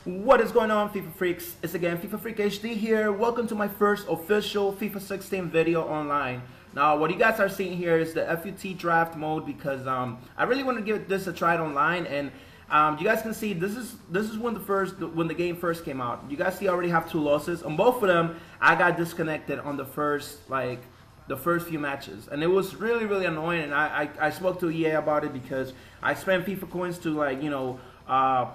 What is going on, FIFA Freaks? It's again FIFA Freak HD here. Welcome to my first official FIFA 16 video online. Now, what you guys are seeing here is the FUT draft mode because I really want to give this a try online, and you guys can see this is when the game first came out. You guys see I already have 2 losses. On both of them, I got disconnected on the first few matches, and it was really annoying. And I spoke to EA about it because I spent FIFA coins to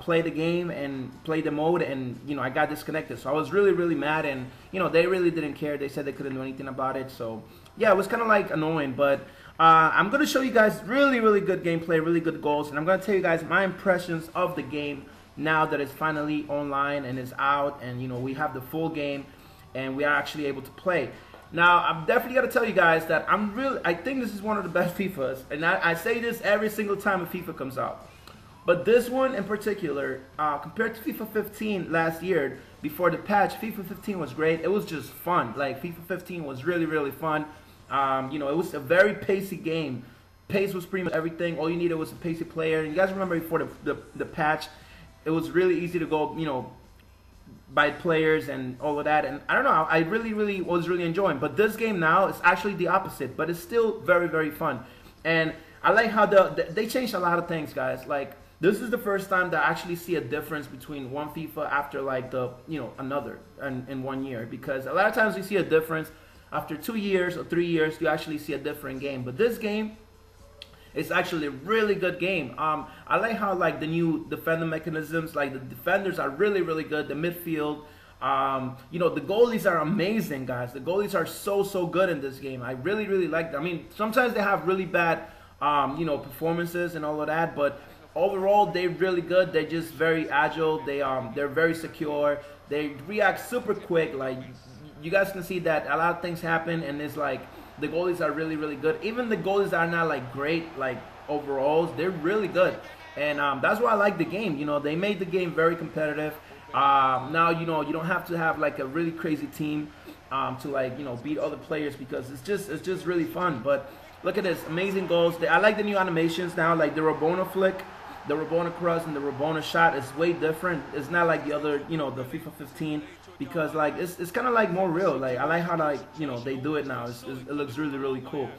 play the game and play the mode, and I got disconnected. So I was really mad, and they really didn't care. They said they couldn't do anything about it. So yeah, it was kind of like annoying, but I'm gonna show you guys really good gameplay, really good goals, and I'm gonna tell you guys my impressions of the game now that it's finally online and it's out, and we have the full game and we are actually able to play. Now, I'm definitely gonna tell you guys that I think this is one of the best FIFAs, and I say this every single time a FIFA comes out. But this one in particular, compared to FIFA 15 last year, before the patch, FIFA 15 was great. It was just fun. Like, FIFA 15 was really fun. It was a very pacey game. Pace was pretty much everything. All you needed was a pacey player. And you guys remember before the patch, it was really easy to go, by players and all of that. And I don't know, I really was enjoying. But this game now is actually the opposite, but it's still very fun. And I like how they changed a lot of things, guys. Like, this is the first time that I actually see a difference between one FIFA after another in 1 year, because a lot of times you see a difference after 2 years or 3 years. You actually see a different game, but this game is actually a really good game. I like how the new defender mechanisms, like the defenders are really good. The midfield, the goalies are amazing, guys. The goalies are so good in this game. I really like them. I mean, sometimes they have really bad performances and all of that, but overall, they're really good. They're just very agile. They're very secure. They react super quick. Like, you guys can see that a lot of things happen, and it's like the goalies are really good. Even the goalies are not great overalls. They're really good, and that's why I like the game. They made the game very competitive. Now you don't have to have a really crazy team to beat other players, because it's just really fun. But look at this, amazing goals. I like the new animations now, like the Rabona flick. The Rabona cross and the Rabona shot is way different. It's not like the other, the FIFA 15, because it's kind of more real. I like how they do it now. It looks really cool.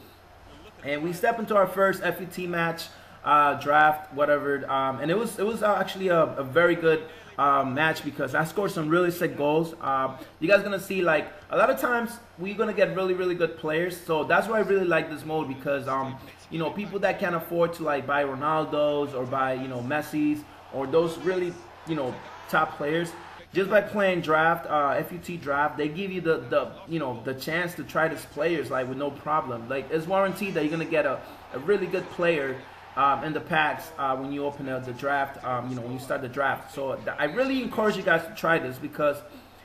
And we step into our first FUT match, draft, whatever. And it was actually a very good match, because I scored some really sick goals. You guys gonna see a lot of times we're gonna get really good players. So that's why I really like this mode, because people that can't afford to buy Ronaldo's or buy Messi's or those really top players, just by playing draft, FUT draft, they give you the chance to try these players with no problem. It's guaranteed that you're gonna get a really good player in the packs when you open the draft, when you start the draft. So I really encourage you guys to try this, because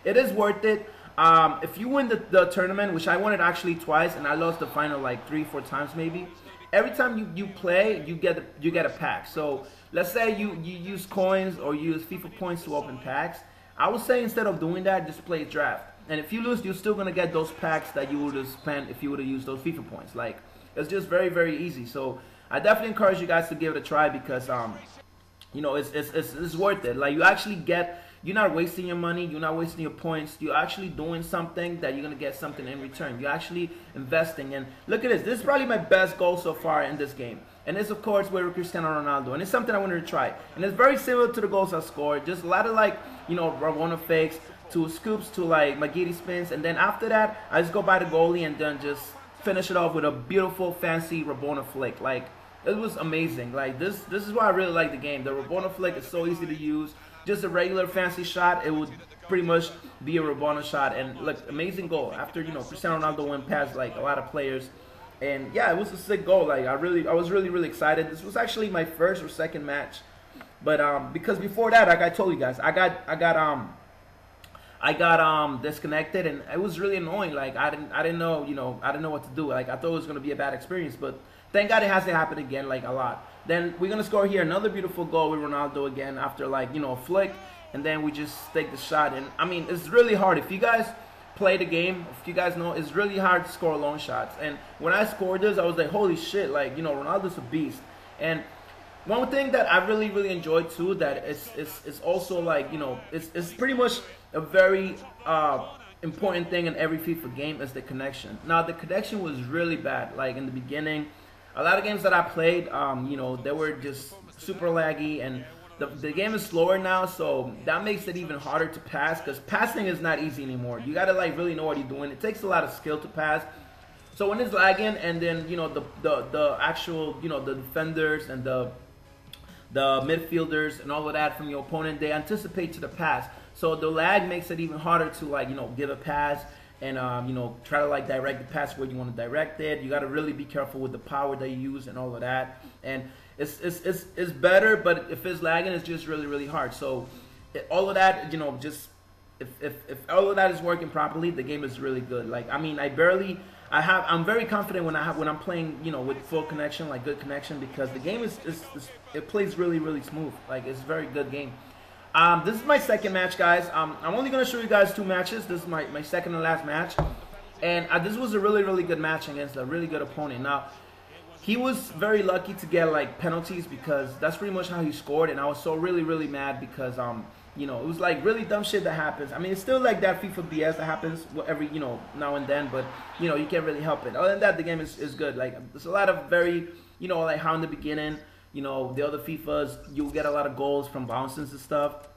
it is worth it. If you win the tournament, which I won it actually twice, and I lost the final 3-4 times maybe. Every time you play, you get a pack. So let's say you use coins or use FIFA points to open packs. I would say instead of doing that, just play draft. And if you lose, you're still gonna get those packs that you would have spent if you would have used those FIFA points. It's just very easy. So I definitely encourage you guys to give it a try, because it's worth it. You actually you're not wasting your money, you're not wasting your points. You're actually doing something that you're gonna get something in return. You're actually investing. And look at this. This is probably my best goal so far in this game. And it's of course with Cristiano Ronaldo. And it's something I wanted to try. And it's very similar to the goals I scored. Just a lot of Rabona fakes to scoops to Magidi spins. And then after that, I just go by the goalie and then just finish it off with a beautiful fancy Rabona flick. It was amazing. This is why I really like the game. The Rabona flick is so easy to use. Just a regular fancy shot, it would pretty much be a Rabona shot. And look, amazing goal. After Cristiano Ronaldo went past a lot of players, and yeah, it was a sick goal. I was really excited. This was actually my first or second match, but because before that, like I told you guys, I got disconnected, and it was really annoying. I didn't know I didn't know what to do. I thought it was gonna be a bad experience, but thank God it hasn't happened again a lot. Then we're gonna score here another beautiful goal with Ronaldo again after a flick, and then we just take the shot. And I mean, it's really hard. If you guys play the game, if you guys know, it's really hard to score long shots. And when I scored this, I was like, holy shit, Ronaldo's a beast. And one thing that I really enjoyed too, that is also like, you know, it's pretty much a very important thing in every FIFA game, is the connection. Now the connection was really bad, like in the beginning. A lot of games that I played, you know, they were just super laggy, and the game is slower now, so that makes it even harder to pass, because passing is not easy anymore. You gotta like really know what you're doing. It takes a lot of skill to pass. So when it's lagging, and then, you know, the actual, you know, the defenders and the midfielders and all of that from your opponent, they anticipate to the pass. So the lag makes it even harder to, like, you know, give a pass and you know, try to like direct the pass where you want to direct it. You got to really be careful with the power that you use and all of that. And it's better, but if it's lagging, it's just really hard. So all of that, you know, just if all of that is working properly, the game is really good. Like, I mean, I'm very confident when I'm playing, you know, with full connection, like good connection, because the game it plays really smooth. Like, it's a very good game. This is my second match, guys. I'm only gonna show you guys 2 matches. This is my second and last match, and this was a really good match against a really good opponent. Now, he was very lucky to get like penalties, because that's pretty much how he scored, and I was so really mad because you know, it was like really dumb shit that happens. I mean, it's still like that FIFA BS that happens every, you know, now and then, but you know, you can't really help it. Other than that, the game is good. Like, there's a lot of very, you know, like how in the beginning, you know, the other FIFAs, you get a lot of goals from bounces and stuff.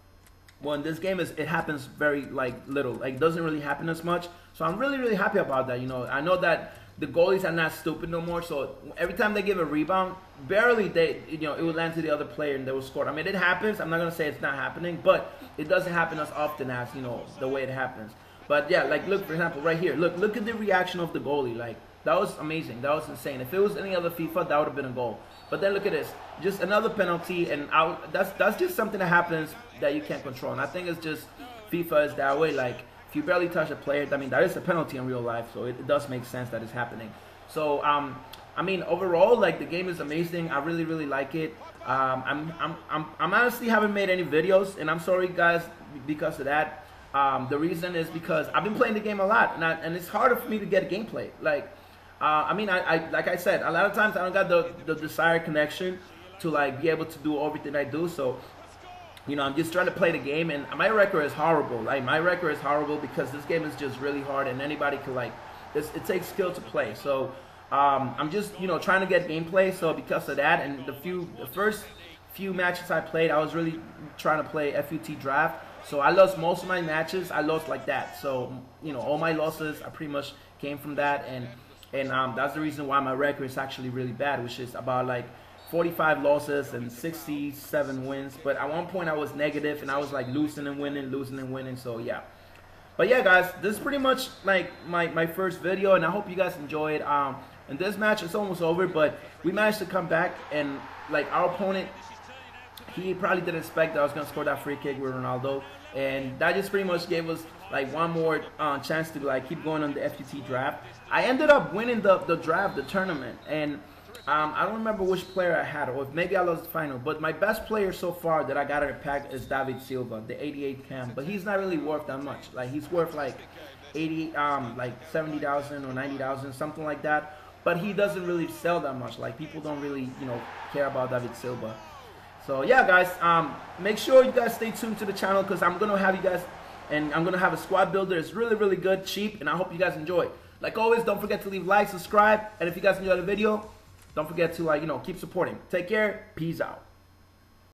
Well, in this game, it happens very like little. Like, it doesn't really happen as much. So I'm really happy about that. You know, I know that the goalies are not stupid no more. So every time they give a rebound, barely you know, it would land to the other player and they will score. I mean, it happens. I'm not gonna say it's not happening, but it doesn't happen as often as, you know, the way it happens. But yeah, like, look, for example, right here. Look at the reaction of the goalie. Like, that was amazing. That was insane. If it was any other FIFA, that would have been a goal. But then look at this. Just another penalty, and that's just something that happens that you can't control. And I think it's just FIFA is that way. Like, if you barely touch a player, I mean, that is a penalty in real life, so it does make sense that it's happening. So I mean, overall, like, the game is amazing. I really like it. I'm honestly haven't made any videos, and I'm sorry, guys, because of that. The reason is because I've been playing the game a lot, and it's harder for me to get gameplay. Like, I mean, like I said, a lot of times I don't got the desired connection to like be able to do everything I do. So, you know, I'm just trying to play the game, and my record is horrible. Like, my record is horrible because this game is just really hard, and anybody can, like, it takes skill to play. So I'm just, you know, trying to get gameplay. So because of that, and the first few matches I played, I was really trying to play FUT draft. So I lost most of my matches. I lost like that. So, you know, all my losses I pretty much came from that, and that's the reason why my record is actually really bad, which is about like 45 losses and 67 wins. But at one point I was negative, and I was like losing and winning. So yeah. But yeah, guys, this is pretty much like my first video, and I hope you guys enjoyed. And this match is almost over, but we managed to come back, and like our opponent, he probably didn't expect that I was gonna score that free kick with Ronaldo, and that just pretty much gave us like one more chance to like keep going on the FUT draft. I ended up winning the draft, the tournament, and I don't remember which player I had, or maybe I lost the final. But my best player so far that I got in a pack is David Silva, the 88 cam. But he's not really worth that much. Like, he's worth like 70,000 or 90,000, something like that. But he doesn't really sell that much. Like, people don't really, you know, care about David Silva. So yeah, guys, make sure you guys stay tuned to the channel, because I'm gonna have you guys, and I'm gonna have a squad builder. It's really good, cheap, and I hope you guys enjoy. Like always, don't forget to leave a like, subscribe, and if you guys enjoyed the video, don't forget to, like, you know, keep supporting. Take care. Peace out.